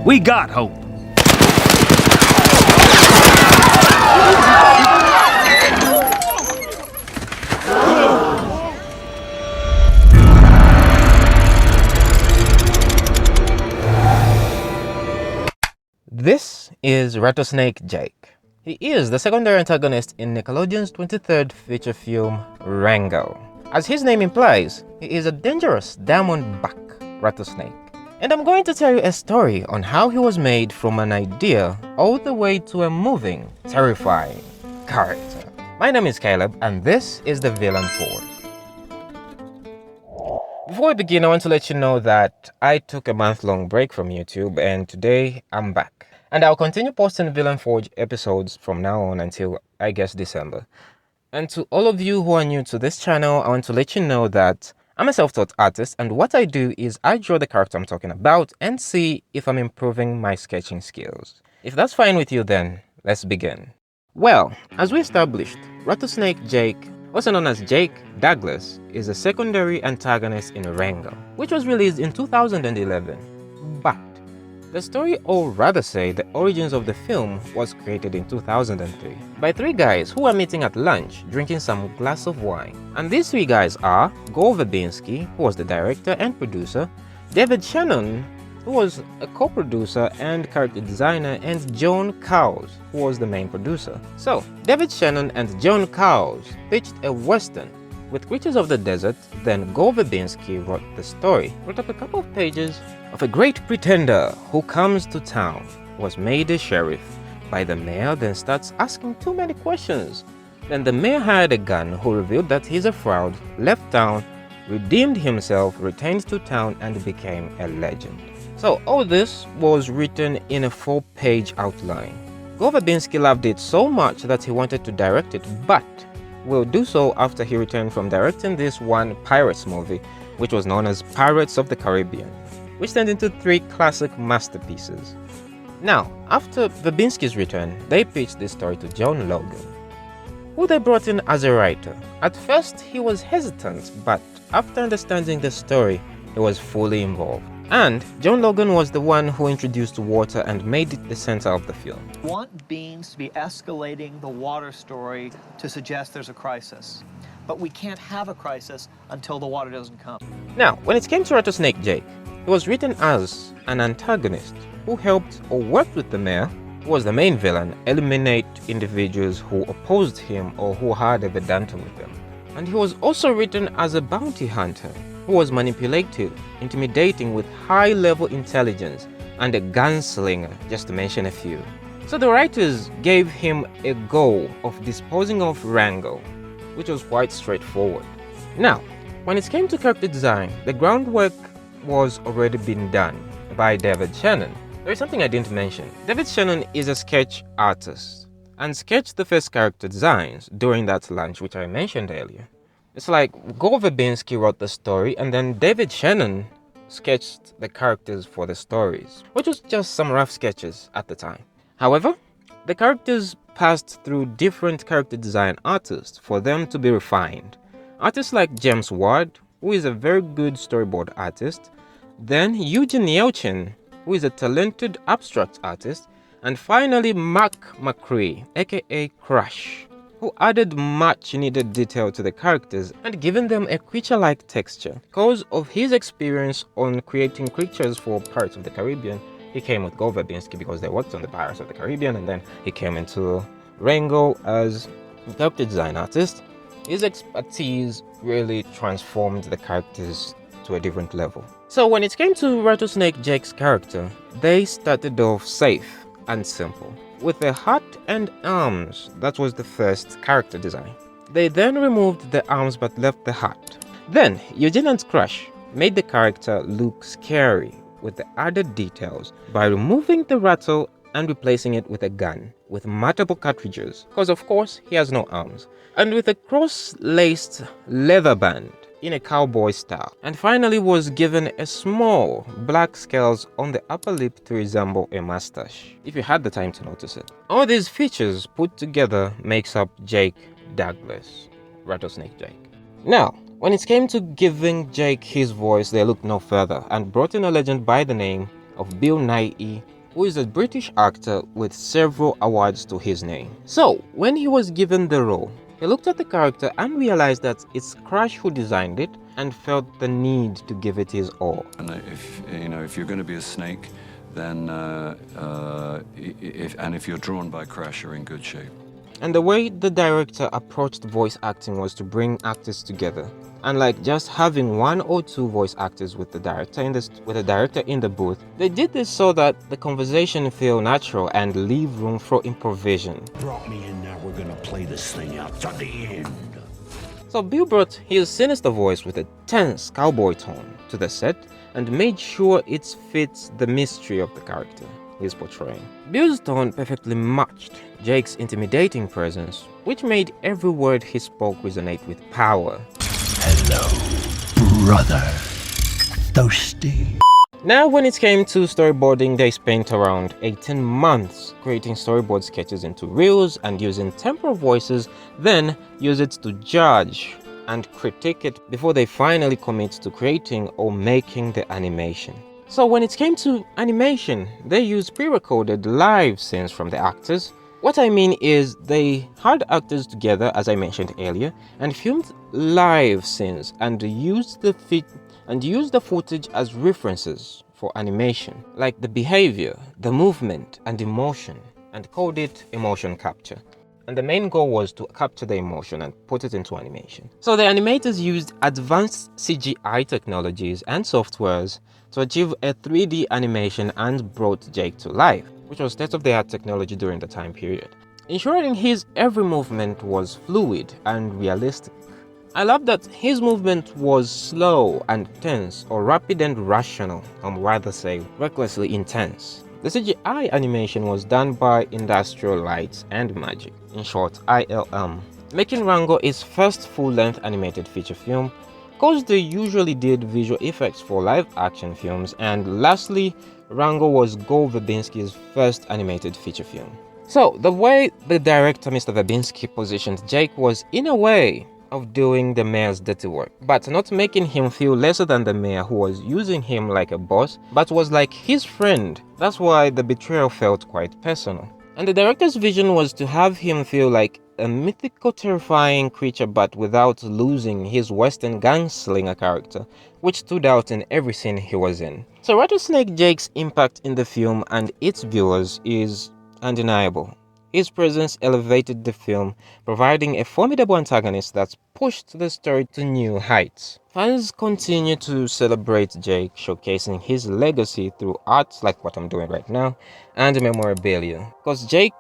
We got hope. This is Rattlesnake Jake. He is the secondary antagonist in Nickelodeon's 23rd feature film, Rango. As his name implies, he is a dangerous diamondback rattlesnake. And I'm going to tell you a story on how he was made from an idea all the way to a moving, terrifying character. My name is Caleb, and this is the Villain Forge. Before we begin, I want to let you know that I took a month-long break from YouTube, and today I'm back. And I'll continue posting Villain Forge episodes from now on until, I guess, December. And to all of you who are new to this channel, I want to let you know that I'm a self-taught artist, and what I do is I draw the character I'm talking about and see if I'm improving my sketching skills. If that's fine with you, then let's begin. Well, as we established, Rattlesnake Jake, also known as Jake Douglas, is a secondary antagonist in Rango, which was released in 2011. But the story, or rather say the origins of the film, was created in 2003 by three guys who were meeting at lunch drinking some glass of wine. And these three guys are Gore Verbinski, who was the director and producer, David Shannon, who was a co-producer and character designer, and John Cowles, who was the main producer. So, David Shannon and John Cowles pitched a western with creatures of the desert. Then Gore Verbinski wrote the story, wrote up a couple of pages of a great pretender who comes to town, was made a sheriff by the mayor, then starts asking too many questions. Then the mayor hired a gun who revealed that he's a fraud, left town, redeemed himself, returned to town, and became a legend. So all this was written in a 4-page outline. Gore Verbinski loved it so much that he wanted to direct it, but will do so after he returned from directing this one Pirates movie, which was known as Pirates of the Caribbean, which turned into 3 classic masterpieces. Now, after Verbinski's return, they pitched this story to John Logan, who they brought in as a writer. At first, he was hesitant, but after understanding the story, he was fully involved. And John Logan was the one who introduced water and made it the center of the film. We want Beans to be escalating the water story to suggest there's a crisis. But we can't have a crisis until the water doesn't come. Now, when it came to Rattlesnake Jake, he was written as an antagonist who helped or worked with the mayor, who was the main villain, eliminate individuals who opposed him or who had a vedanta with him. And he was also written as a bounty hunter who was manipulative, intimidating with high-level intelligence, and a gunslinger, just to mention a few. So the writers gave him a goal of disposing of Rango, which was quite straightforward. Now, when it came to character design, the groundwork was already been done by David Shannon. There is something I didn't mention. David Shannon is a sketch artist and sketched the first character designs during that lunch, which I mentioned earlier. It's like Gore Verbinski wrote the story, and then David Shannon sketched the characters for the stories, which was just some rough sketches at the time. However, the characters passed through different character design artists for them to be refined. Artists like James Ward, who is a very good storyboard artist, then Eugene Yelchin, who is a talented abstract artist, and finally Mark McCree, aka Crush, who added much needed detail to the characters and given them a creature-like texture. Because of his experience on creating creatures for Pirates of the Caribbean, he came with Gore Verbinski because they worked on the Pirates of the Caribbean, and then he came into Rango as a character design artist. His expertise really transformed the characters to a different level. So when it came to Rattlesnake Jake's character, they started off safe and simple, with a hat and arms. That was the first character design. They then removed the arms but left the hat. Then Eugene and Crush made the character look scary with the added details by removing the rattle and replacing it with a gun with multiple cartridges, because of course he has no arms, and with a cross-laced leather band in a cowboy style, and finally was given a small black scales on the upper lip to resemble a mustache, if you had the time to notice it. All these features put together makes up Jake Douglas, Rattlesnake Jake. Now, when it came to giving Jake his voice, they looked no further and brought in a legend by the name of Bill Nighy, who is a British actor with several awards to his name. So, when he was given the role, he looked at the character and realized that it's Crash who designed it and felt the need to give it his all. And if you're going to be a snake, then if you're drawn by Crash, you're in good shape. And the way the director approached voice acting was to bring actors together. Unlike just having one or two voice actors with the director in the booth, they did this so that the conversation feel natural and leave room for improvisation. Brought me in now, we're gonna play this thing out to the end. So Bill brought his sinister voice with a tense cowboy tone to the set and made sure it fits the mystery of the character he's portraying. Bill's tone perfectly matched Jake's intimidating presence, which made every word he spoke resonate with power. Hello, brother. Thirsty? Now, when it came to storyboarding, they spent around 18 months creating storyboard sketches into reels and using temporal voices, then use it to judge and critique it before they finally commit to creating or making the animation. So when it came to animation, they used pre-recorded live scenes from the actors. What I mean is they had actors together, as I mentioned earlier, and filmed live scenes and used the footage as references for animation, like the behavior, the movement, and emotion, and called it emotion capture. And the main goal was to capture the emotion and put it into animation. So the animators used advanced CGI technologies and softwares to achieve a 3D animation and brought Jake to life, which was state-of-the-art technology during the time period, ensuring his every movement was fluid and realistic. I love that his movement was slow and tense, or rapid and rational, rather say recklessly intense. The CGI animation was done by Industrial Light and Magic, in short ILM, making Rango his first full-length animated feature film, because they usually did visual effects for live-action films, and lastly, Rango was Go Verbinski's first animated feature film. So, the way the director Mr. Verbinski positioned Jake was, in a way, of doing the mayor's dirty work, but not making him feel lesser than the mayor who was using him like a boss, but was like his friend. That's why the betrayal felt quite personal. And the director's vision was to have him feel like a mythical, terrifying creature, but without losing his Western gunslinger character, which stood out in every scene he was in. So Rattlesnake Jake's impact in the film and its viewers is undeniable. His presence elevated the film, providing a formidable antagonist that pushed the story to new heights. Fans continue to celebrate Jake, showcasing his legacy through art like what I'm doing right now, and memorabilia. Because Jake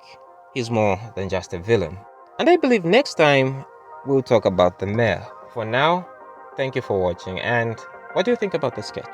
is more than just a villain. And I believe next time we'll talk about the mayor. For now, thank you for watching, and what do you think about the sketch?